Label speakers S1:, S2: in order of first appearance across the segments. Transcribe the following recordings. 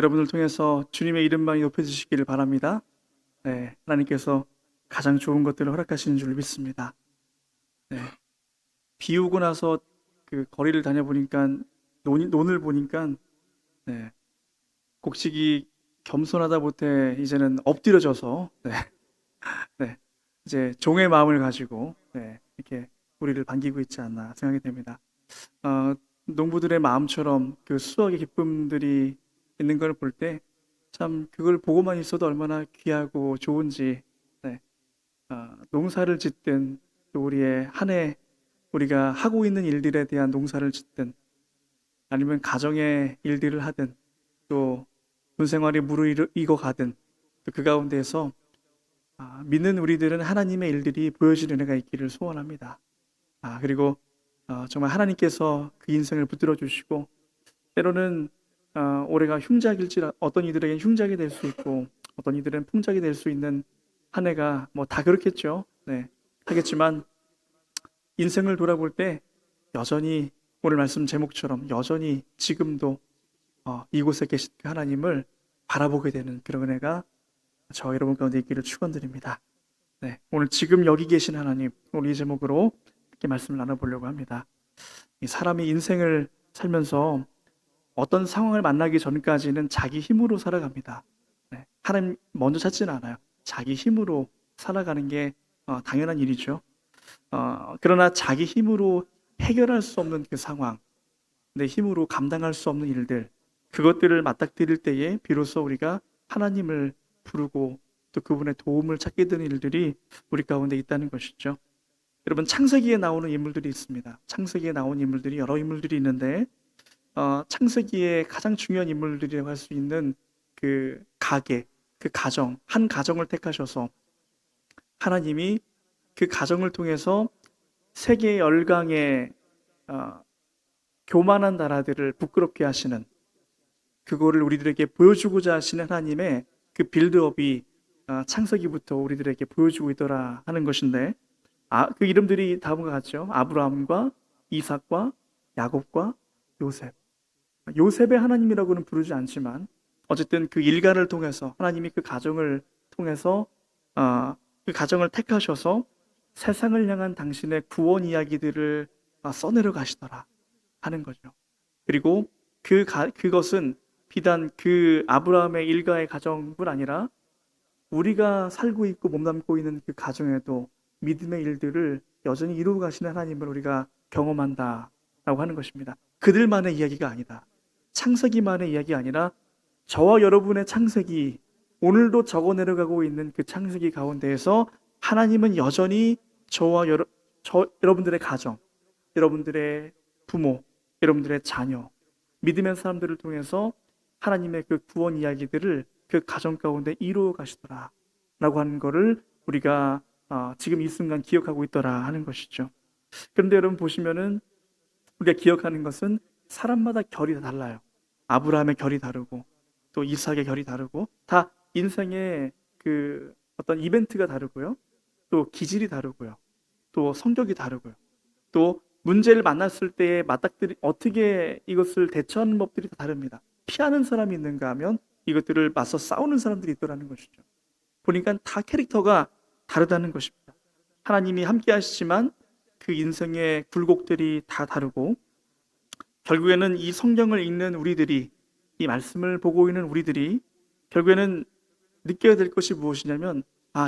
S1: 여러분을 통해서 주님의 이름만이 높여지시기를 바랍니다. 네, 하나님께서 가장 좋은 것들을 허락하시는 줄 믿습니다. 네, 비 오고 나서 그 거리를 다녀보니까 논을 보니까 네, 곡식이 겸손하다 못해 이제는 엎드려져서 네, 이제 종의 마음을 가지고 이렇게 우리를 반기고 있지 않나 생각이 됩니다. 농부들의 마음처럼 그 수확의 기쁨들이 있는 걸 볼 때 참 그걸 보고만 있어도 얼마나 귀하고 좋은지. 네, 농사를 짓든 또 우리의 한 해 우리가 하고 있는 일들에 대한 농사를 짓든 아니면 가정의 일들을 하든 또 군생활이 무르익어 가든 또 그 가운데에서 믿는 우리들은 하나님의 일들이 보여지는 은혜가 있기를 소원합니다. 그리고 정말 하나님께서 그 인생을 붙들어 주시고 때로는 올해가 흉작일지라 어떤 이들에겐 흉작이 될 수 있고 어떤 이들은 풍작이 될 수 있는 한 해가 뭐 다 그렇겠죠. 네, 하겠지만 인생을 돌아볼 때 여전히 오늘 말씀 제목처럼 여전히 지금도 이곳에 계신 그 하나님을 바라보게 되는 그런 은혜가 저 여러분 가운데 있기를 축원드립니다. 네, 오늘 지금 여기 계신 하나님, 오늘 이 제목으로 이렇게 말씀을 나눠보려고 합니다. 이 사람이 인생을 살면서 어떤 상황을 만나기 전까지는 자기 힘으로 살아갑니다. 네, 하나님 먼저 찾지는 않아요. 자기 힘으로 살아가는 게 당연한 일이죠. 그러나 자기 힘으로 해결할 수 없는 그 상황, 내 힘으로 감당할 수 없는 일들, 그것들을 맞닥뜨릴 때에 비로소 우리가 하나님을 부르고 또 그분의 도움을 찾게 되는 일들이 우리 가운데 있다는 것이죠. 여러분, 창세기에 나오는 인물들이 있습니다. 창세기에 나온 인물들이 여러 인물들이 있는데 창세기의 가장 중요한 인물들이라고 할 수 있는 그 가계, 그 가정, 한 가정을 택하셔서 하나님이 그 가정을 통해서 세계 열강의 교만한 나라들을 부끄럽게 하시는, 그거를 우리들에게 보여주고자 하시는 하나님의 그 빌드업이 창세기부터 우리들에게 보여주고 있더라 하는 것인데, 그 이름들이 다음과 같죠. 아브라함과 이삭과 야곱과 요셉. 요셉의 하나님이라고는 부르지 않지만 어쨌든 그 일가를 통해서 하나님이 그 가정을 통해서 그 가정을 택하셔서 세상을 향한 당신의 구원 이야기들을 써내려 가시더라 하는 거죠. 그리고 그것은 비단 그 아브라함의 일가의 가정뿐 아니라 우리가 살고 있고 몸담고 있는 그 가정에도 믿음의 일들을 여전히 이루어 가시는 하나님을 우리가 경험한다라고 하는 것입니다. 그들만의 이야기가 아니다. 창세기만의 이야기 아니라 저와 여러분의 창세기, 오늘도 적어 내려가고 있는 그 창세기 가운데에서 하나님은 여전히 여러분들의 가정, 여러분들의 부모, 여러분들의 자녀, 믿음의 사람들을 통해서 하나님의 그 구원 이야기들을 그 가정 가운데 이루어 가시더라 라고 하는 것을 우리가 지금 이 순간 기억하고 있더라 하는 것이죠. 그런데 여러분 보시면은 우리가 기억하는 것은 사람마다 결이 다 달라요. 아브라함의 결이 다르고 또 이삭의 결이 다르고 다 인생의 그 어떤 이벤트가 다르고요. 또 기질이 다르고요. 또 성격이 다르고요. 또 문제를 만났을 때에 어떻게 이것을 대처하는 법들이 다 다릅니다. 피하는 사람이 있는가 하면 이것들을 맞서 싸우는 사람들이 있더라는 것이죠. 보니까 다 캐릭터가 다르다는 것입니다. 하나님이 함께 하시지만 그 인생의 굴곡들이 다 다르고 결국에는 이 성경을 읽는 우리들이, 이 말씀을 보고 있는 우리들이 결국에는 느껴야 될 것이 무엇이냐면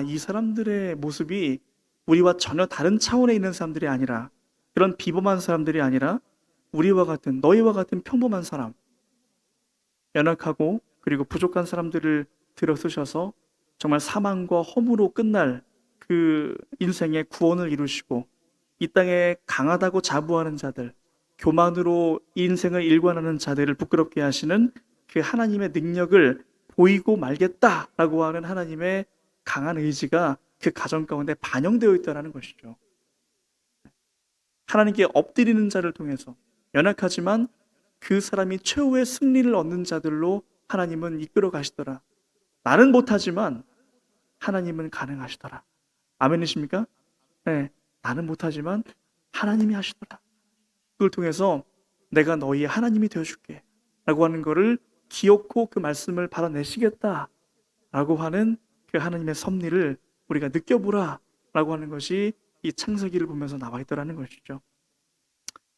S1: 이 사람들의 모습이 우리와 전혀 다른 차원에 있는 사람들이 아니라, 그런 비범한 사람들이 아니라 우리와 같은, 너희와 같은 평범한 사람, 연약하고 그리고 부족한 사람들을 들어 쓰셔서 정말 사망과 허무로 끝날 그 인생의 구원을 이루시고 이 땅에 강하다고 자부하는 자들, 교만으로 인생을 일관하는 자들을 부끄럽게 하시는 그 하나님의 능력을 보이고 말겠다라고 하는 하나님의 강한 의지가 그 가정 가운데 반영되어 있다는 것이죠. 하나님께 엎드리는 자를 통해서 연약하지만 그 사람이 최후의 승리를 얻는 자들로 하나님은 이끌어 가시더라. 나는 못하지만 하나님은 가능하시더라. 아멘이십니까? 네, 나는 못하지만 하나님이 하시더라. 그걸 통해서 내가 너희의 하나님이 되어줄게 라고 하는 것을 기어코 그 말씀을 받아내시겠다라고 하는 그 하나님의 섭리를 우리가 느껴보라라고 하는 것이 이 창세기를 보면서 나와 있더라는 것이죠.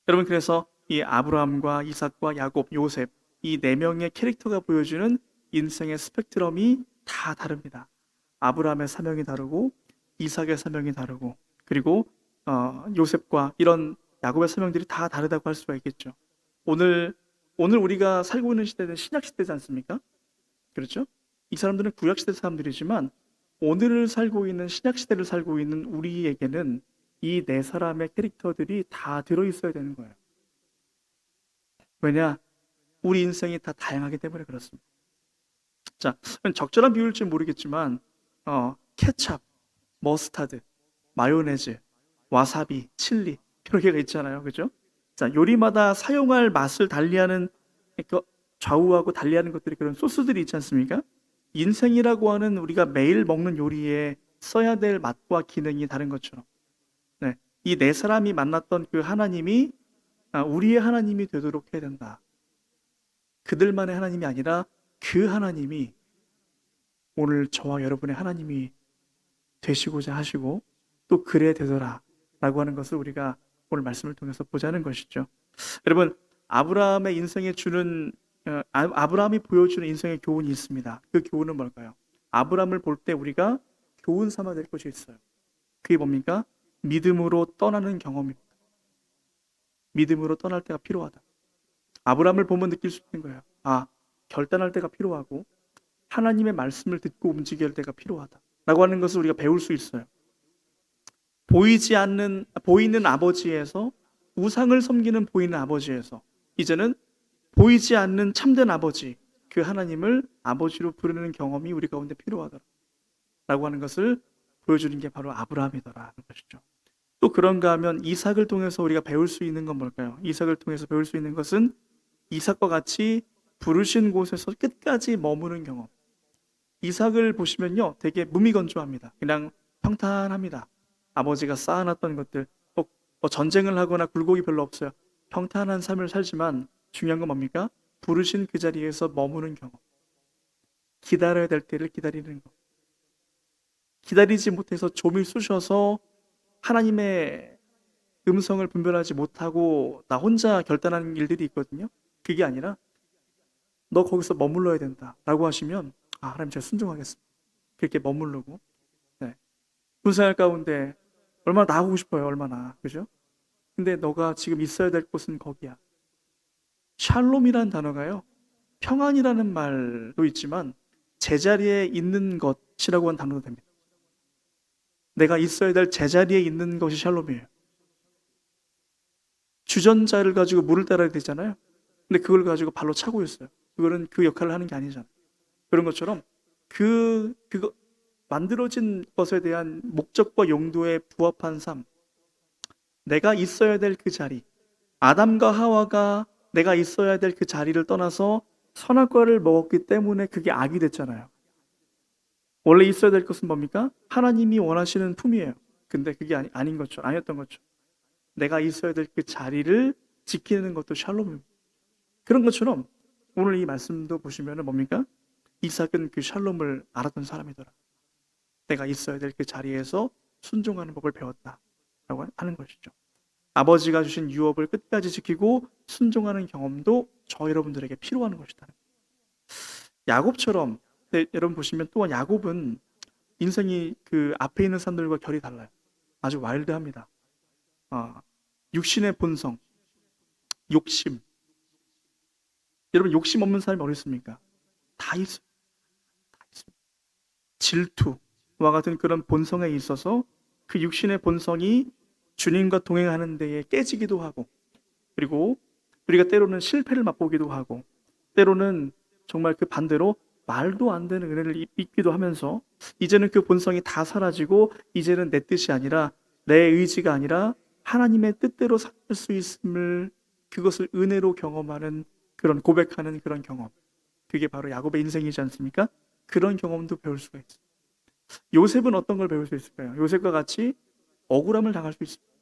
S1: 여러분, 그래서 이 아브라함과 이삭과 야곱, 요셉, 이 네 명의 캐릭터가 보여주는 인생의 스펙트럼이 다 다릅니다. 아브라함의 사명이 다르고, 이삭의 사명이 다르고, 그리고 요셉과 이런 야곱의 사명들이 다 다르다고 할 수가 있겠죠. 오늘 우리가 살고 있는 시대는 신약 시대지 않습니까? 그렇죠? 이 사람들은 구약 시대 사람들이지만 오늘을 살고 있는 신약 시대를 살고 있는 우리에게는 이 네 사람의 캐릭터들이 다 들어있어야 되는 거예요. 왜냐? 우리 인생이 다 다양하기 때문에 그렇습니다. 자, 적절한 비유일지 모르겠지만 케찹, 머스타드, 마요네즈, 와사비, 칠리 여러 개가 있잖아요. 그죠? 자, 요리마다 사용할 맛을 달리하는, 좌우하고 달리하는 것들이 그런 소스들이 있지 않습니까? 인생이라고 하는 우리가 매일 먹는 요리에 써야 될 맛과 기능이 다른 것처럼, 네, 이 네 사람이 만났던 그 하나님이 우리의 하나님이 되도록 해야 된다. 그들만의 하나님이 아니라 그 하나님이 오늘 저와 여러분의 하나님이 되시고자 하시고 또 그래 되더라 라고 하는 것을 우리가 오늘 말씀을 통해서 보자는 것이죠. 여러분, 아브라함의 인생에 주는 아브라함이 보여주는 인생의 교훈이 있습니다. 그 교훈은 뭘까요? 아브라함을 볼 때 우리가 교훈 삼아야 될 것이 있어요. 그게 뭡니까? 믿음으로 떠나는 경험입니다. 믿음으로 떠날 때가 필요하다. 아브라함을 보면 느낄 수 있는 거예요. 결단할 때가 필요하고 하나님의 말씀을 듣고 움직여야 할 때가 필요하다 라고 하는 것을 우리가 배울 수 있어요. 보이는 아버지에서, 우상을 섬기는 보이는 아버지에서 이제는 보이지 않는 참된 아버지, 그 하나님을 아버지로 부르는 경험이 우리 가운데 필요하더라 라고 하는 것을 보여주는 게 바로 아브라함이더라는 것이죠. 또 그런가 하면 이삭을 통해서 우리가 배울 수 있는 건 뭘까요? 이삭을 통해서 배울 수 있는 것은 이삭과 같이 부르신 곳에서 끝까지 머무는 경험. 이삭을 보시면요, 되게 무미건조합니다. 그냥 평탄합니다. 아버지가 쌓아놨던 것들, 전쟁을 하거나 굴곡이 별로 없어요. 평탄한 삶을 살지만 중요한 건 뭡니까? 부르신 그 자리에서 머무는 경험. 기다려야 될 때를 기다리는 것. 기다리지 못해서 좀을 쑤셔서 하나님의 음성을 분별하지 못하고 나 혼자 결단하는 일들이 있거든요. 그게 아니라 너 거기서 머물러야 된다 라고 하시면 하나님 제가 순종하겠습니다. 그렇게 머무르고, 네, 군생활 가운데 얼마나 나가고 싶어요. 얼마나, 그죠? 근데 너가 지금 있어야 될 곳은 거기야. 샬롬이라는 단어가요, 평안이라는 말도 있지만 제자리에 있는 것이라고 하는 단어도 됩니다. 내가 있어야 될 제자리에 있는 것이 샬롬이에요. 주전자를 가지고 물을 따라야 되잖아요. 근데 그걸 가지고 발로 차고 있어요. 그거는 그 역할을 하는 게 아니잖아요. 그런 것처럼 그거 만들어진 것에 대한 목적과 용도에 부합한 삶, 내가 있어야 될 그 자리, 아담과 하와가 내가 있어야 될 그 자리를 떠나서 선악과를 먹었기 때문에 그게 악이 됐잖아요. 원래 있어야 될 것은 뭡니까? 하나님이 원하시는 품이에요. 근데 그게 아닌 것처럼, 아니었던 것처럼 내가 있어야 될 그 자리를 지키는 것도 샬롬입니다. 그런 것처럼 오늘 이 말씀도 보시면 뭡니까? 이삭은 그 샬롬을 알았던 사람이더라. 내가 있어야 될 그 자리에서 순종하는 법을 배웠다라고 하는 것이죠. 아버지가 주신 유업을 끝까지 지키고 순종하는 경험도 저 여러분들에게 필요한 것이다. 야곱처럼, 여러분 보시면 또한 야곱은 인생이 그 앞에 있는 사람들과 결이 달라요. 아주 와일드합니다. 육신의 본성, 욕심. 여러분, 욕심 없는 사람이 어디 있습니까? 다 있어요. 질투와 같은 그런 본성에 있어서 그 육신의 본성이 주님과 동행하는 데에 깨지기도 하고, 그리고 우리가 때로는 실패를 맛보기도 하고, 때로는 정말 그 반대로 말도 안 되는 은혜를 입기도 하면서 이제는 그 본성이 다 사라지고 이제는 내 뜻이 아니라, 내 의지가 아니라 하나님의 뜻대로 살 수 있음을, 그것을 은혜로 경험하는, 그런 고백하는 그런 경험, 그게 바로 야곱의 인생이지 않습니까? 그런 경험도 배울 수가 있어요. 요셉은 어떤 걸 배울 수 있을까요? 요셉과 같이 억울함을 당할 수 있습니다.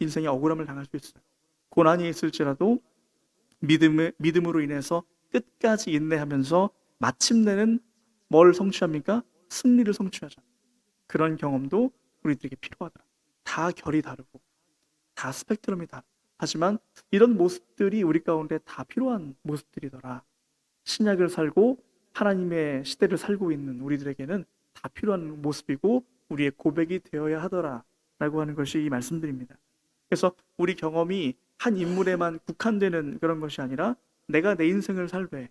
S1: 인생에 억울함을 당할 수 있어요. 고난이 있을지라도 믿음으로 인해서 끝까지 인내하면서 마침내는 뭘 성취합니까? 승리를 성취하죠. 그런 경험도 우리들에게 필요하더라. 다 결이 다르고 다 스펙트럼이 다르고 하지만 이런 모습들이 우리 가운데 다 필요한 모습들이더라. 신약을 살고 하나님의 시대를 살고 있는 우리들에게는 다 필요한 모습이고 우리의 고백이 되어야 하더라 라고 하는 것이 이 말씀들입니다. 그래서 우리 경험이 한 인물에만 국한되는 그런 것이 아니라 내가 내 인생을 살되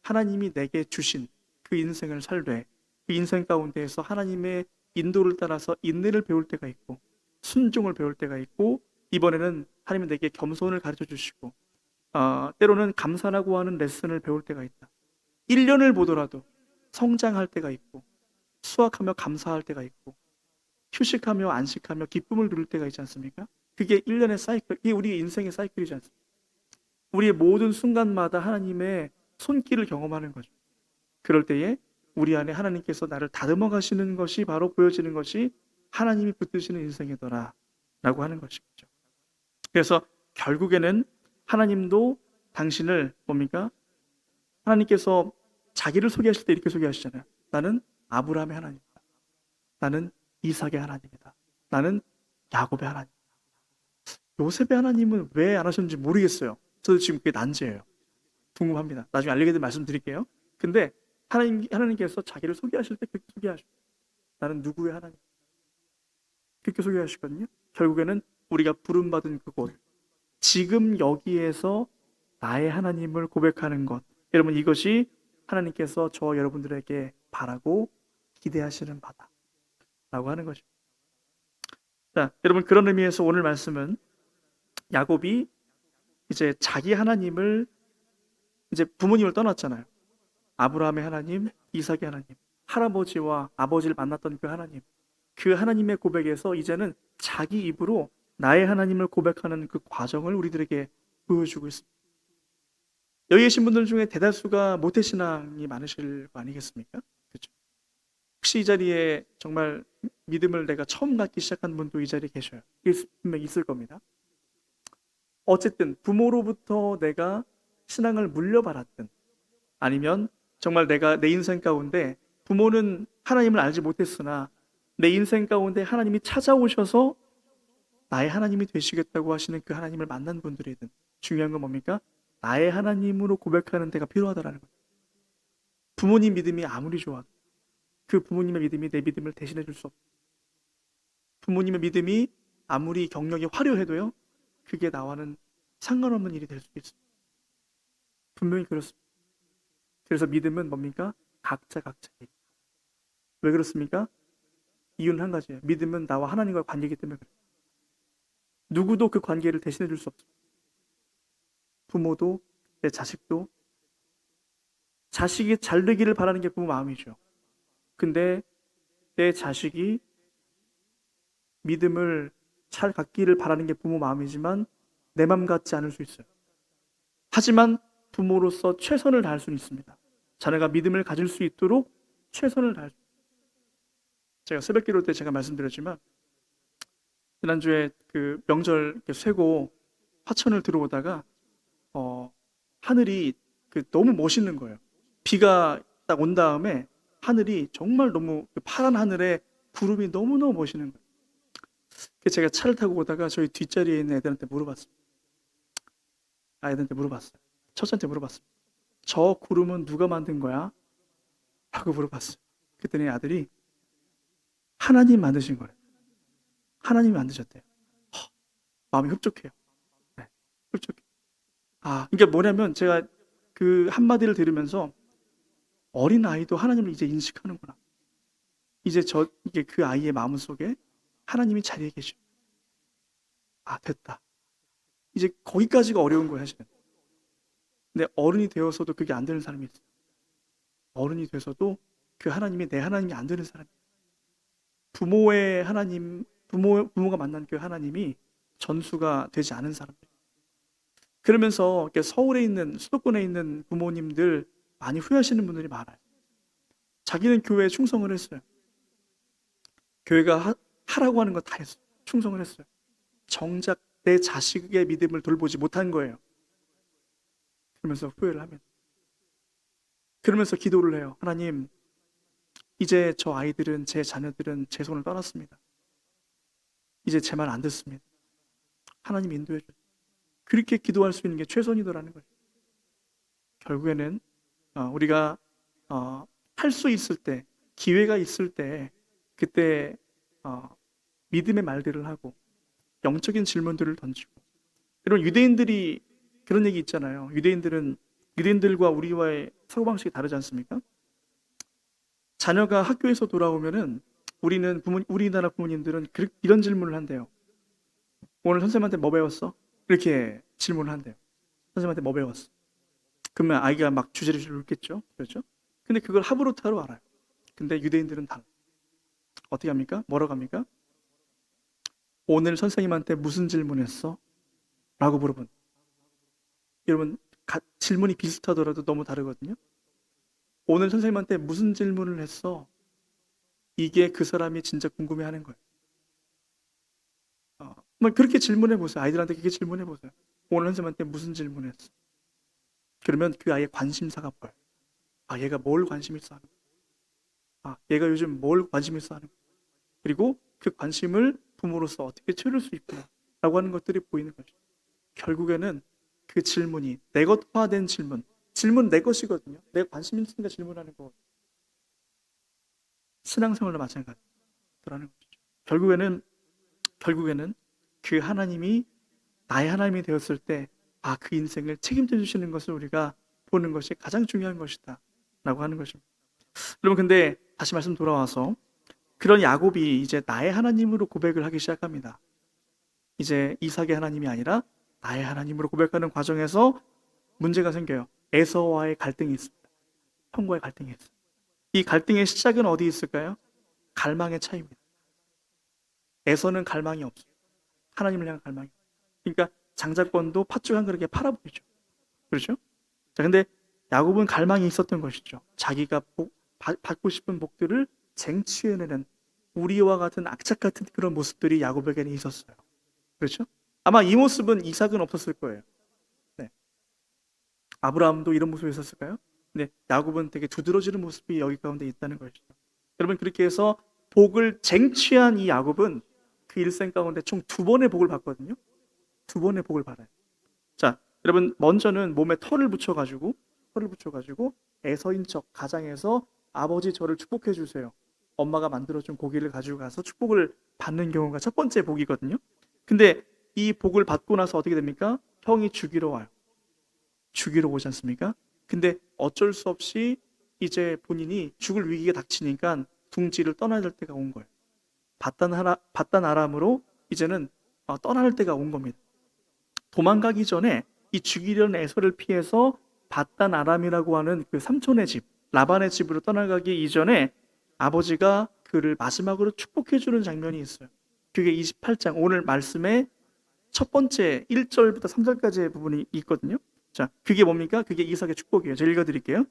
S1: 하나님이 내게 주신 그 인생을 살되 그 인생 가운데에서 하나님의 인도를 따라서 인내를 배울 때가 있고 순종을 배울 때가 있고 이번에는 하나님은 내게 겸손을 가르쳐 주시고 때로는 감사라고 하는 레슨을 배울 때가 있다. 1년을 보더라도 성장할 때가 있고 수확하며 감사할 때가 있고 휴식하며 안식하며 기쁨을 누릴 때가 있지 않습니까? 그게 1년의 사이클, 이게 우리 인생의 사이클이지 않습니까? 우리의 모든 순간마다 하나님의 손길을 경험하는 거죠. 그럴 때에 우리 안에 하나님께서 나를 다듬어 가시는 것이 바로 보여지는 것이 하나님이 붙드시는 인생이더라 라고 하는 것이죠. 그래서 결국에는 하나님도 당신을 뭡니까? 하나님께서 자기를 소개하실 때 이렇게 소개하시잖아요. 나는 아브라함의 하나님이다. 나는 이삭의 하나님이다. 나는 야곱의 하나님. 요셉의 하나님은 왜 안 하셨는지 모르겠어요. 저도 지금 그게 난제예요. 궁금합니다. 나중에 알게 되면 말씀드릴게요. 근데 하나님께서 자기를 소개하실 때 그렇게 소개하시고 나는 누구의 하나님? 그렇게 소개하시거든요. 결국에는 우리가 부름받은 그곳, 지금 여기에서 나의 하나님을 고백하는 것. 여러분 이것이 하나님께서 저 여러분들에게 바라고 기대하시는 바다라고 하는 것입니다. 자, 여러분 그런 의미에서 오늘 말씀은 야곱이 이제 자기 하나님을 이제 부모님을 떠났잖아요. 아브라함의 하나님, 이삭의 하나님, 할아버지와 아버지를 만났던 그 하나님의 고백에서 이제는 자기 입으로 나의 하나님을 고백하는 그 과정을 우리들에게 보여주고 있습니다. 여기 계신 분들 중에 대다수가 모태신앙이 많으실 거 아니겠습니까? 그렇죠? 혹시 이 자리에 정말 믿음을 내가 처음 갖기 시작한 분도 이 자리에 계셔요. 분명히 있을 겁니다. 어쨌든 부모로부터 내가 신앙을 물려받았든 아니면 정말 내가 내 인생 가운데 부모는 하나님을 알지 못했으나 내 인생 가운데 하나님이 찾아오셔서 나의 하나님이 되시겠다고 하시는 그 하나님을 만난 분들이든 중요한 건 뭡니까? 나의 하나님으로 고백하는 데가 필요하다는 거예요. 부모님 믿음이 아무리 좋아도 그 부모님의 믿음이 내 믿음을 대신해 줄 수 없고 부모님의 믿음이 아무리 경력이 화려해도요 그게 나와는 상관없는 일이 될 수도 있습니다. 분명히 그렇습니다. 그래서 믿음은 뭡니까? 각자의 일. 왜 그렇습니까? 이유는 한 가지예요. 믿음은 나와 하나님과의 관계이기 때문에 그래요. 누구도 그 관계를 대신해 줄 수 없습니다. 부모도 내 자식도 자식이 잘 되기를 바라는 게 부모 마음이죠. 근데 내 자식이 믿음을 잘 갖기를 바라는 게 부모 마음이지만 내 마음 같지 않을 수 있어요. 하지만 부모로서 최선을 다할 수는 있습니다. 자녀가 믿음을 가질 수 있도록 최선을 다할 수 있습니다. 제가 새벽기도 때 제가 말씀드렸지만 지난주에 그 명절 쇠고 화천을 들어오다가 하늘이 너무 멋있는 거예요. 비가 딱 온 다음에 하늘이 정말 너무 파란 하늘에 구름이 너무너무 멋있는 거예요. 그래서 제가 차를 타고 오다가 저희 뒷자리에 있는 애들한테 물어봤습니다. 첫째한테 물어봤습니다. 저 구름은 누가 만든 거야? 라고 물어봤어요. 그랬더니 아들이 하나님 만드신 거래요. 하나님이 만드셨대요. 마음이 흡족해요. 네, 흡족해요. 이게 뭐냐면 제가 그 한마디를 들으면서 어린 아이도 하나님을 이제 인식하는구나. 이제 이게 그 아이의 마음속에 하나님이 자리에 계셔. 됐다. 이제 거기까지가 어려운 거예요, 사실은. 근데 어른이 되어서도 그게 안 되는 사람이 있어요. 어른이 돼서도 그 하나님이 내 하나님이 안 되는 사람이에요. 부모의 하나님, 부모가 만난 그 하나님이 전수가 되지 않은 사람들. 그러면서 서울에 있는, 수도권에 있는 부모님들 많이 후회하시는 분들이 많아요. 자기는 교회에 충성을 했어요. 교회가 하라고 하는 거 다 했어요. 충성을 했어요. 정작 내 자식의 믿음을 돌보지 못한 거예요. 그러면서 후회를 하면 그러면서 기도를 해요. 하나님, 이제 저 아이들은, 제 자녀들은 제 손을 떠났습니다. 이제 제 말 안 듣습니다. 하나님 인도해 주세요. 그렇게 기도할 수 있는 게 최선이더라는 거죠. 결국에는 우리가 할 수 있을 때, 기회가 있을 때, 그때 믿음의 말들을 하고 영적인 질문들을 던지고. 여러분, 유대인들이 그런 얘기 있잖아요. 유대인들과 우리와의 사고방식이 다르지 않습니까? 자녀가 학교에서 돌아오면은 우리나라 부모님들은 이런 질문을 한대요. 오늘 선생님한테 뭐 배웠어? 이렇게 질문을 한대요. 선생님한테 뭐 배웠어? 그러면 아이가 막 주제를 읽겠죠. 그렇죠? 근데 그걸 하브루타로 알아요. 근데 유대인들은 달라. 어떻게 합니까? 뭐라고 합니까? 오늘 선생님한테 무슨 질문했어? 라고 물어본. 여러분, 질문이 비슷하더라도 너무 다르거든요. 오늘 선생님한테 무슨 질문을 했어? 이게 그 사람이 진짜 궁금해하는 거예요. 그렇게 질문해 보세요. 아이들한테 그렇게 질문해 보세요. 오늘 선생님한테 무슨 질문했어? 그러면 그 아이의 관심사가 보여요. 얘가 뭘 관심 있어 하는 거야. 얘가 요즘 뭘 관심 있어 하는 거야. 그리고 그 관심을 부모로서 어떻게 채울 수 있구나 라고 하는 것들이 보이는 거죠. 결국에는 그 질문이 내 것화된 질문 내 것이거든요. 내가 관심 있으니까 질문하는 거거든요. 신앙생활도 마찬가지라는 거죠. 결국에는 그 하나님이 나의 하나님이 되었을 때 그 인생을 책임져 주시는 것을 우리가 보는 것이 가장 중요한 것이다 라고 하는 것입니다. 여러분, 근데 다시 말씀 돌아와서 그런 야곱이 이제 나의 하나님으로 고백을 하기 시작합니다. 이제 이삭의 하나님이 아니라 나의 하나님으로 고백하는 과정에서 문제가 생겨요. 에서와의 갈등이 있습니다. 형과의 갈등이 있어요. 이 갈등의 시작은 어디 있을까요? 갈망의 차이입니다. 에서는 갈망이 없어요. 하나님을 향한 갈망이 없어요. 그러니까 장자권도 팥죽 한 그릇에 팔아버리죠. 그렇죠? 자, 근데 야곱은 갈망이 있었던 것이죠. 자기가 받고 싶은 복들을 쟁취해내는 우리와 같은 악착 같은 그런 모습들이 야곱에게는 있었어요. 그렇죠? 아마 이 모습은 이삭은 없었을 거예요. 네. 아브라함도 이런 모습이 있었을까요? 근데 야곱은 되게 두드러지는 모습이 여기 가운데 있다는 것이죠. 여러분, 그렇게 해서 복을 쟁취한 이 야곱은 그 일생 가운데 총 2번의 복을 받거든요. 2번의 복을 받아요. 자, 여러분, 먼저는 몸에 털을 붙여가지고 에서인 척 가장해서 아버지 저를 축복해 주세요. 엄마가 만들어준 고기를 가지고 가서 축복을 받는 경우가 첫 번째 복이거든요. 근데 이 복을 받고 나서 어떻게 됩니까? 형이 죽이러 와요. 죽이러 오지 않습니까? 근데 어쩔 수 없이 이제 본인이 죽을 위기가 닥치니까 둥지를 떠나야 될 때가 온 거예요. 바단 아람으로 이제는 떠날 때가 온 겁니다. 도망가기 전에 이 죽이려는 에서를 피해서 바단 아람이라고 하는 그 삼촌의 집, 라반의 집으로 떠나가기 이전에 아버지가 그를 마지막으로 축복해 주는 장면이 있어요. 그게 28장 오늘 말씀의 첫 번째 1절부터 3절까지의 부분이 있거든요. 자, 그게 뭡니까? 그게 이삭의 축복이에요. 제가 읽어드릴게요.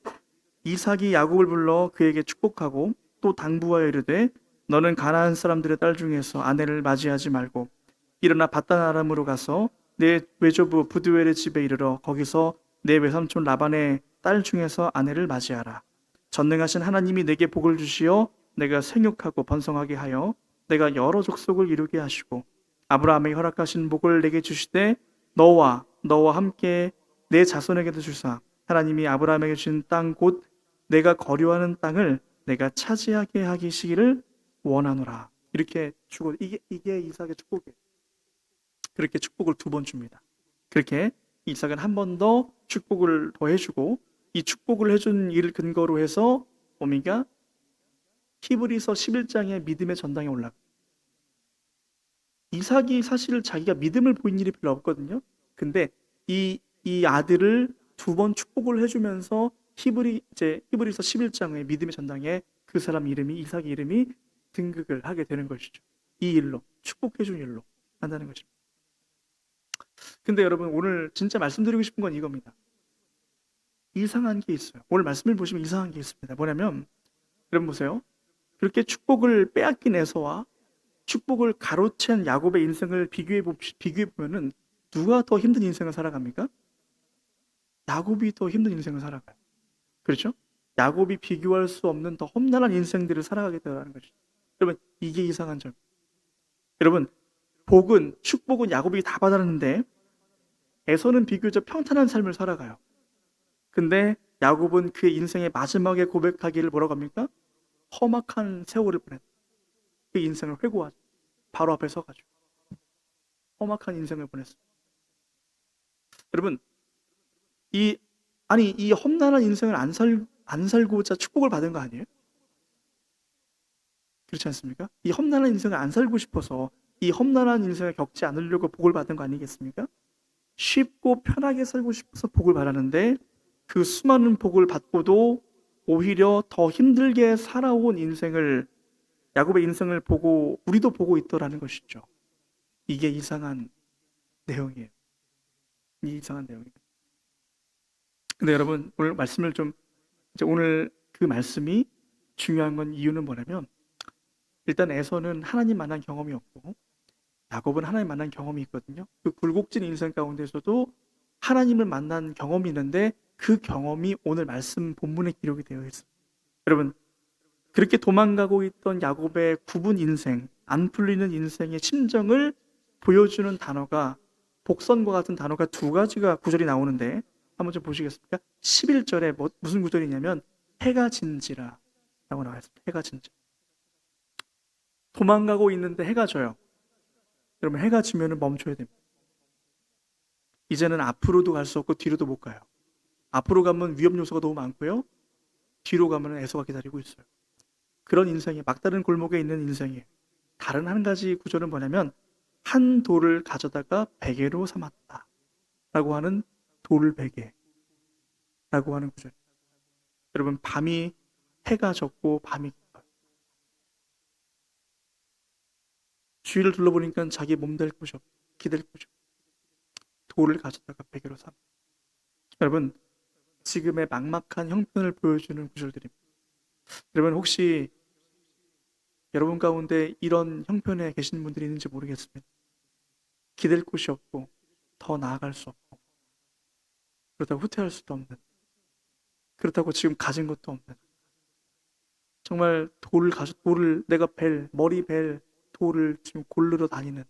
S1: 이삭이 야곱을 불러 그에게 축복하고 또 당부하여 이르되 너는 가나안 사람들의 딸 중에서 아내를 맞이하지 말고 일어나 바단 아람으로 가서 내 외조부 부두엘의 집에 이르러 거기서 내 외삼촌 라반의 딸 중에서 아내를 맞이하라. 전능하신 하나님이 내게 복을 주시어 내가 생육하고 번성하게 하여 내가 여러 족속을 이루게 하시고 아브라함에게 허락하신 복을 내게 주시되 너와 함께 내 자손에게도 주사 하나님이 아브라함에게 주신 땅 곧 내가 거류하는 땅을 내가 차지하게 하시기를 원하노라. 이렇게 주고 이게 이삭의 축복이에요. 그렇게 축복을 2번 줍니다. 그렇게 이삭은 한 번 더 축복을 더 해주고 이 축복을 해준 일을 근거로 해서 뭡니까? 히브리서 11장의 믿음의 전당에 올라가. 이삭이 사실 자기가 믿음을 보인 일이 별로 없거든요. 근데 이 아들을 2번 축복을 해주면서 히브리서 11장의 믿음의 전당에 그 사람 이름이 이삭의 이름이 등극을 하게 되는 것이죠. 이 일로 축복해준 일로 한다는 것입니다. 근데 여러분, 오늘 진짜 말씀드리고 싶은 건 이겁니다. 이상한 게 있어요. 오늘 말씀을 보시면 이상한 게 있습니다. 뭐냐면 여러분 보세요. 그렇게 축복을 빼앗긴 에서와 축복을 가로챈 야곱의 인생을 비교해 보면은 누가 더 힘든 인생을 살아갑니까? 야곱이 더 힘든 인생을 살아가요. 그렇죠? 야곱이 비교할 수 없는 더 험난한 인생들을 살아가게 되라는 것이죠. 여러분, 이게 이상한 점. 여러분, 복은, 축복은 야곱이 다 받았는데 에서는 비교적 평탄한 삶을 살아가요. 근데 야곱은 그의 인생의 마지막에 고백하기를 뭐라고 합니까? 험악한 세월을 보냈다. 그 인생을 회고하죠. 바로 앞에 서가지고 험악한 인생을 보냈어요. 여러분, 이 험난한 인생을 안 살고자 축복을 받은 거 아니에요? 그렇지 않습니까? 이 험난한 인생을 안 살고 싶어서 이 험난한 인생을 겪지 않으려고 복을 받은 거 아니겠습니까? 쉽고 편하게 살고 싶어서 복을 받았는데 그 수많은 복을 받고도 오히려 더 힘들게 살아온 인생을, 야곱의 인생을 보고 우리도 보고 있더라는 것이죠. 이게 이상한 내용이에요. 이 이상한 내용이에요. 근데 여러분, 오늘 말씀을 이제 오늘 그 말씀이 중요한 건 이유는 뭐냐면, 일단 에서는 하나님 만난 경험이 없고 야곱은 하나님 만난 경험이 있거든요. 그 굴곡진 인생 가운데서도 하나님을 만난 경험이 있는데 그 경험이 오늘 말씀 본문에 기록이 되어 있습니다. 여러분, 그렇게 도망가고 있던 야곱의 굽은 인생, 안 풀리는 인생의 심정을 보여주는 단어가, 복선과 같은 단어가 두 가지가 구절이 나오는데 한번 좀 보시겠습니까? 11절에 무슨 구절이냐면 해가 진지라 라고 나와 있습니다. 해가 진지. 도망가고 있는데 해가 져요. 여러분, 해가 지면 멈춰야 됩니다. 이제는 앞으로도 갈 수 없고 뒤로도 못 가요. 앞으로 가면 위험 요소가 너무 많고요. 뒤로 가면 에서가 기다리고 있어요. 그런 인생이 막다른 골목에 있는 인생이에요. 다른 한 가지 구절은 뭐냐면 한 돌을 가져다가 베개로 삼았다 라고 하는 돌베개 라고 하는 구절. 여러분, 밤이 해가 졌고 밤이 깊어요. 주위를 둘러보니까 자기 몸될 곳이 없고 기댈 곳이 없고 돌을 가져다가 베개로 삼아. 여러분, 지금의 막막한 형편을 보여주는 구절들입니다. 여러분, 혹시 여러분 가운데 이런 형편에 계신 분들이 있는지 모르겠습니다. 기댈 곳이 없고 더 나아갈 수 없고 그렇다고 후퇴할 수도 없는, 그렇다고 지금 가진 것도 없는, 정말 돌을 내가 머리 벨 돌을 지금 고르러 다니는,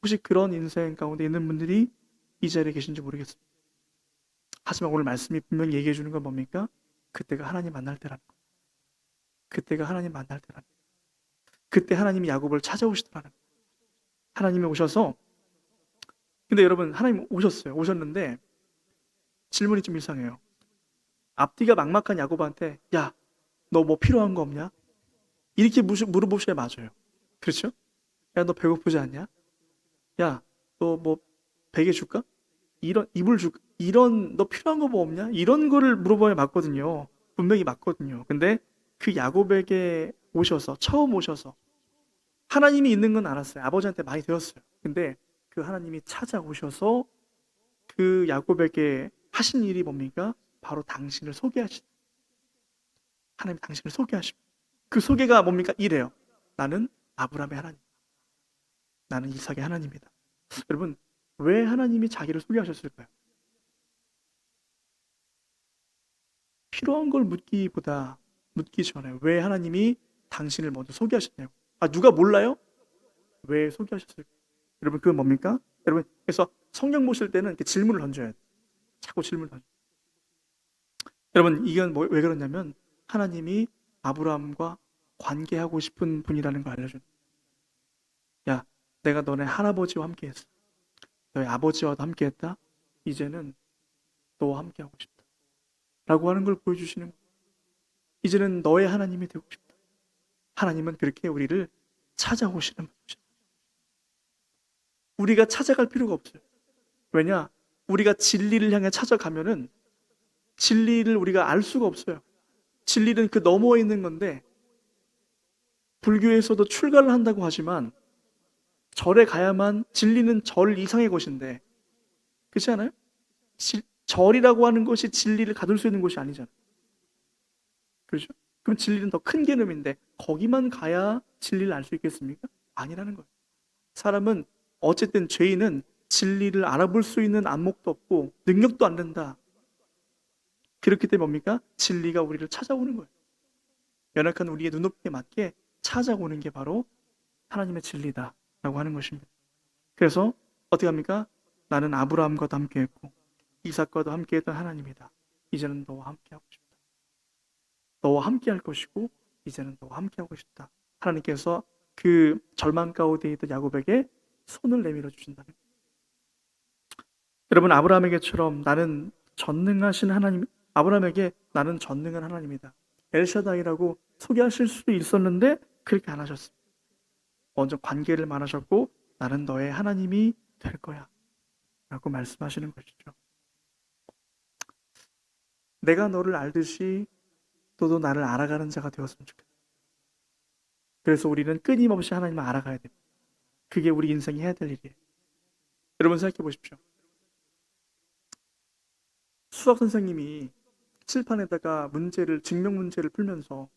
S1: 혹시 그런 인생 가운데 있는 분들이 이 자리에 계신지 모르겠습니다. 하지만 오늘 말씀이 분명히 얘기해 주는 건 뭡니까? 그때가 하나님 만날 때라는 거예요. 그때가 하나님 만날 때라는 거예요. 그때 하나님이 야곱을 찾아오시더라는 거예요. 하나님이 오셔서, 근데 여러분, 하나님 오셨어요. 오셨는데 질문이 좀 이상해요. 앞뒤가 막막한 야곱한테 야, 너 뭐 필요한 거 없냐? 이렇게 물어보셔야 맞아요. 그렇죠? 야, 너 배고프지 않냐? 야, 너 뭐 베개 줄까? 이런 이불 줄까? 이런 너 필요한 거 뭐 없냐? 이런 거를 물어봐야 맞거든요. 분명히 맞거든요. 근데 그 야곱에게 오셔서, 처음 오셔서 하나님이 있는 건 알았어요. 아버지한테 많이 들었어요. 근데 그 하나님이 찾아오셔서 그 야곱에게 하신 일이 뭡니까? 바로 당신을 소개하신, 하나님이 당신을 소개하십니다. 그 소개가 뭡니까? 이래요. 나는 아브라함의 하나님, 나는 이삭의 하나님이다. 여러분, 왜 하나님이 자기를 소개하셨을까요? 필요한 걸 묻기 전에 왜 하나님이 당신을 먼저 소개하셨냐고. 누가 몰라요? 왜 소개하셨을까요? 여러분, 그건 뭡니까? 여러분, 그래서 성경 보실 때는 이렇게 질문을 던져야 돼요. 자꾸 질문을 던져요. 여러분, 이건 왜 그러냐면 하나님이 아브라함과 관계하고 싶은 분이라는 걸 알려줍니다. 야, 내가 너네 할아버지와 함께 했어. 너희 아버지와도 함께 했다. 이제는 너와 함께 하고 싶다 라고 하는 걸 보여주시는 거예요. 이제는 너의 하나님이 되고 싶다. 하나님은 그렇게 우리를 찾아오시는 분이죠. 우리가 찾아갈 필요가 없어요. 왜냐? 우리가 진리를 향해 찾아가면은 진리를 우리가 알 수가 없어요. 진리는 그 너머에 있는 건데, 불교에서도 출가를 한다고 하지만 절에 가야만, 진리는 절 이상의 것인데, 그렇지 않아요? 절이라고 하는 것이 진리를 가둘 수 있는 곳이 아니잖아요. 그렇죠? 그럼 진리는 더 큰 개념인데 거기만 가야 진리를 알 수 있겠습니까? 아니라는 거예요. 사람은, 어쨌든 죄인은 진리를 알아볼 수 있는 안목도 없고 능력도 안 된다. 그렇기 때문에 뭡니까? 진리가 우리를 찾아오는 거예요. 연약한 우리의 눈높이에 맞게 찾아오는 게 바로 하나님의 진리다라고 하는 것입니다. 그래서 어떻게 합니까? 나는 아브라함과도 함께했고 이삭과도 함께했던 하나님이다. 이제는 너와 함께하고 싶다. 너와 함께할 것이고 이제는 너와 함께하고 싶다. 하나님께서 그 절망 가운데 있던 야곱에게 손을 내밀어 주신다는 거예요. 여러분, 아브라함에게처럼 나는 전능하신 하나님, 아브라함에게 나는 전능한 하나님이다, 엘샤다이라고 소개하실 수도 있었는데 그렇게 안 하셨습니다. 먼저 관계를 말하셨고 나는 너의 하나님이 될 거야 라고 말씀하시는 것이죠. 내가 너를 알듯이 너도 나를 알아가는 자가 되었으면 좋겠다. 그래서 우리는 끊임없이 하나님을 알아가야 됩니다. 그게 우리 인생이 해야 될 일이에요. 여러분 생각해 보십시오. 수학 선생님이 칠판에다가 증명 문제를 풀면서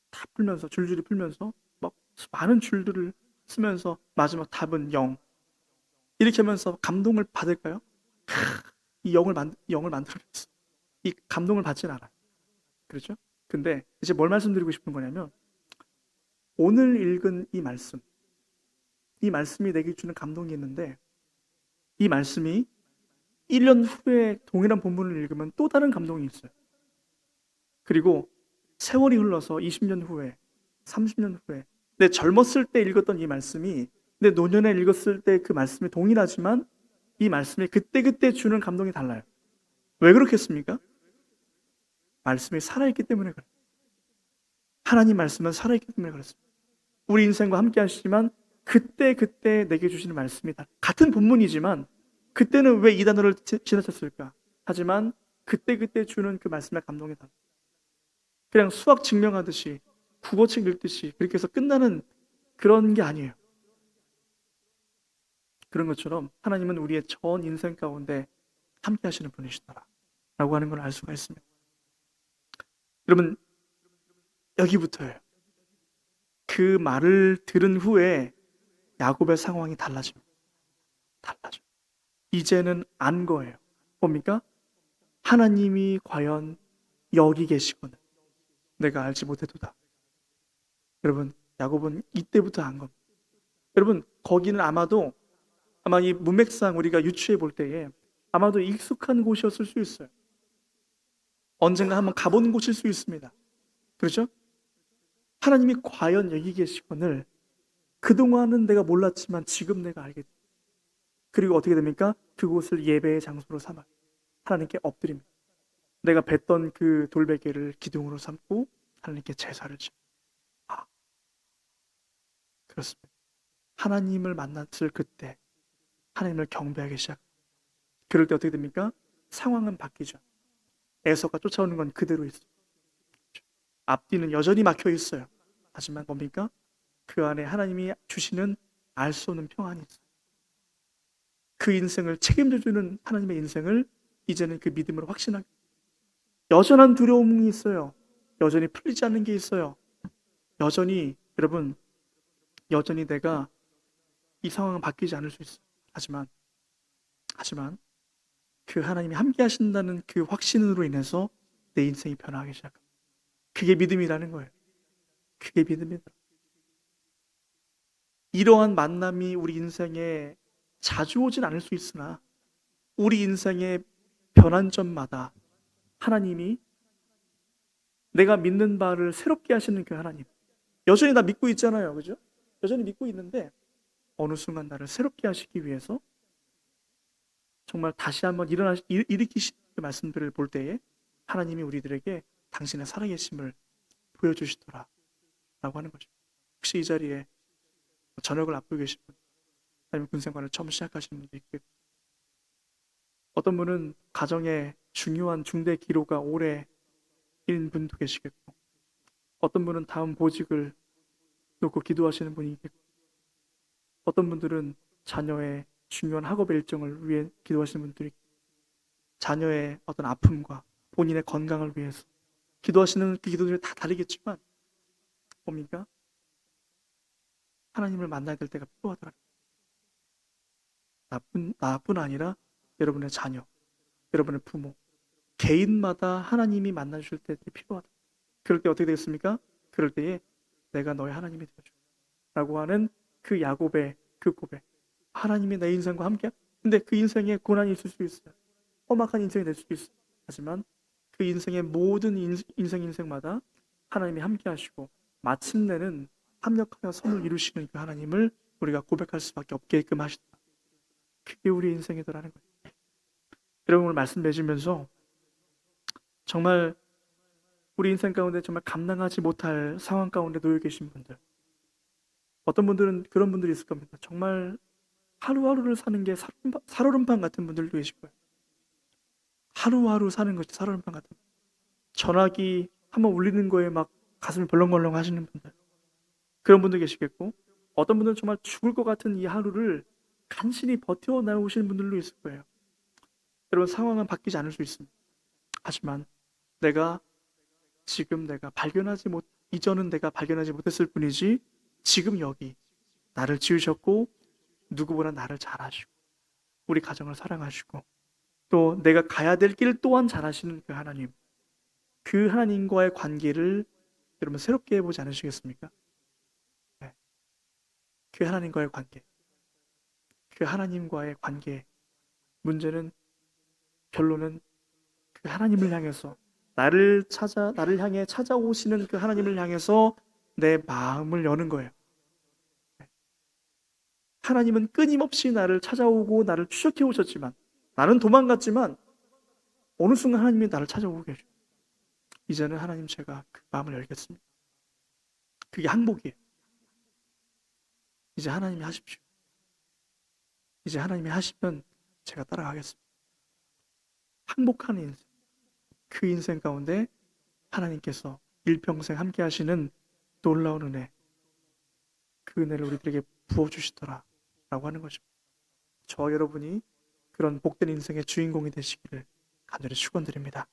S1: 다 풀면서 줄줄이 풀면서 막 많은 줄들을 쓰면서 마지막 답은 0 이렇게 하면서 감동을 받을까요? 이 0을 만들어냈어. 이 감동을 받진 않아요. 그렇죠? 근데 이제 뭘 말씀드리고 싶은 거냐면 오늘 읽은 이 말씀이 내게 주는 감동이 있는데 이 말씀이 1년 후에 동일한 본문을 읽으면 또 다른 감동이 있어요. 그리고 세월이 흘러서 20년 후에 30년 후에 내 젊었을 때 읽었던 이 말씀이 내 노년에 읽었을 때 그 말씀이 동일하지만 이 말씀이 그때그때 주는 감동이 달라요. 왜 그렇겠습니까? 말씀이 살아있기 때문에 그래요. 하나님 말씀은 살아있기 때문에 그렇습니다. 우리 인생과 함께 하시지만 그때 내게 주시는 말씀이 같은 본문이지만 그때는 왜 이 단어를 지나쳤을까? 하지만 그때 주는 그 말씀의 감동이 달라요. 그냥 수학 증명하듯이 국어책 읽듯이 그렇게 해서 끝나는 그런 게 아니에요. 그런 것처럼 하나님은 우리의 전 인생 가운데 함께 하시는 분이시더라 라고 하는 걸 알 수가 있습니다. 여러분, 여기부터예요. 그 말을 들은 후에 야곱의 상황이 달라집니다. 이제는 안 거예요. 뭡니까? 하나님이 과연 여기 계시거든 내가 알지 못해도다. 여러분, 야곱은 이때부터 안 겁니다. 여러분, 거기는 아마 이 문맥상 우리가 유추해 볼 때에 아마도 익숙한 곳이었을 수 있어요. 언젠가 한번 가본 곳일 수 있습니다. 그렇죠? 하나님이 과연 여기 계시거늘 그동안은 내가 몰랐지만 지금 내가 알게 됩니다. 그리고 어떻게 됩니까? 그곳을 예배의 장소로 삼아요. 하나님께 엎드립니다. 내가 뵀던 그 돌베개를 기둥으로 삼고 하나님께 제사를 지어요. 그렇습니다. 하나님을 만났을 그때 하나님을 경배하기 시작. 그럴 때 어떻게 됩니까? 상황은 바뀌죠. 에서가 쫓아오는 건 그대로 있어요. 앞뒤는 여전히 막혀 있어요. 하지만 뭡니까? 그 안에 하나님이 주시는 알 수 없는 평안이 있어요. 그 인생을 책임져주는 하나님의 인생을 이제는 그 믿음으로 확신하게. 여전한 두려움이 있어요. 여전히 풀리지 않는 게 있어요. 여러분, 여전히 내가 이 상황은 바뀌지 않을 수 있어요. 하지만 그 하나님이 함께 하신다는 그 확신으로 인해서 내 인생이 변화하기 시작합니다. 그게 믿음이라는 거예요. 그게 믿음이다. 이러한 만남이 우리 인생에 자주 오진 않을 수 있으나 우리 인생의 변환점마다 하나님이 내가 믿는 바를 새롭게 하시는 그 하나님, 여전히 나 믿고 있잖아요. 그죠? 여전히 믿고 있는데 어느 순간 나를 새롭게 하시기 위해서 정말 다시 한번 일으키시는 그 말씀들을 볼 때에 하나님이 우리들에게 당신의 살아계심을 보여주시더라 라고 하는 거죠. 혹시 이 자리에 저녁을 앞두고 계신 분, 아니면 군생활을 처음 시작하시는 분도 있겠고, 어떤 분은 가정에 중요한 중대 기로가 오래인 분도 계시겠고, 어떤 분은 다음 보직을 놓고 기도하시는 분이 있겠고, 어떤 분들은 자녀의 중요한 학업 일정을 위해 기도하시는 분들이 있고, 자녀의 어떤 아픔과 본인의 건강을 위해서 기도하시는 그 기도들이 다 다르겠지만 뭡니까? 하나님을 만나야 될 때가 필요하더라. 나뿐 아니라 여러분의 자녀, 여러분의 부모, 개인마다 하나님이 만나주실 때들이 필요하다. 그럴 때 어떻게 되겠습니까? 그럴 때에 내가 너의 하나님이 되어줘 라고 하는 그 야곱의 그 고백. 하나님이 내 인생과 함께. 근데 그 인생에 고난이 있을 수 있어요. 험악한 인생이 될 수도 있어요. 하지만 그 인생의 모든 인생마다 하나님이 함께 하시고 마침내는 합력하여 선을 이루시는 그 하나님을 우리가 고백할 수밖에 없게끔 하시다. 그게 우리 인생이더라는 거예요. 여러분, 오늘 말씀 맺으면서 정말 우리 인생 가운데 정말 감당하지 못할 상황 가운데 놓여 계신 분들, 어떤 분들은 그런 분들이 있을 겁니다. 정말 하루하루를 사는 게 살얼음판 같은 분들도 계실 거예요. 하루하루 사는 것이 살얼음판 같은 분들. 전화기 한번 울리는 거에 막 가슴이 벌렁벌렁 하시는 분들, 그런 분들 계시겠고, 어떤 분들은 정말 죽을 것 같은 이 하루를 간신히 버텨나오시는 분들도 있을 거예요. 여러분, 상황은 바뀌지 않을 수 있습니다. 하지만 이전은 내가 발견하지 못했을 뿐이지 지금 여기 나를 지으셨고 누구보다 나를 잘 아시고 우리 가정을 사랑하시고 또 내가 가야 될 길 또한 잘 아시는 그 하나님, 그 하나님과의 관계를 여러분 새롭게 해보지 않으시겠습니까? 네. 그 하나님과의 관계, 그 하나님과의 관계 문제는 결론은 그 하나님을 향해서 나를 향해 찾아오시는 그 하나님을 향해서 내 마음을 여는 거예요. 하나님은 끊임없이 나를 찾아오고 나를 추적해 오셨지만 나는 도망갔지만 어느 순간 하나님이 나를 찾아오고 계셔요. 이제는 하나님 제가 그 마음을 열겠습니다. 그게 항복이에요. 이제 하나님이 하십시오. 이제 하나님이 하시면 제가 따라가겠습니다. 항복하는 인생, 그 인생 가운데 하나님께서 일평생 함께 하시는 놀라운 은혜, 그 은혜를 우리들에게 부어주시더라 라고 하는 것입니다. 저와 여러분이 그런 복된 인생의 주인공이 되시기를 간절히 축원드립니다.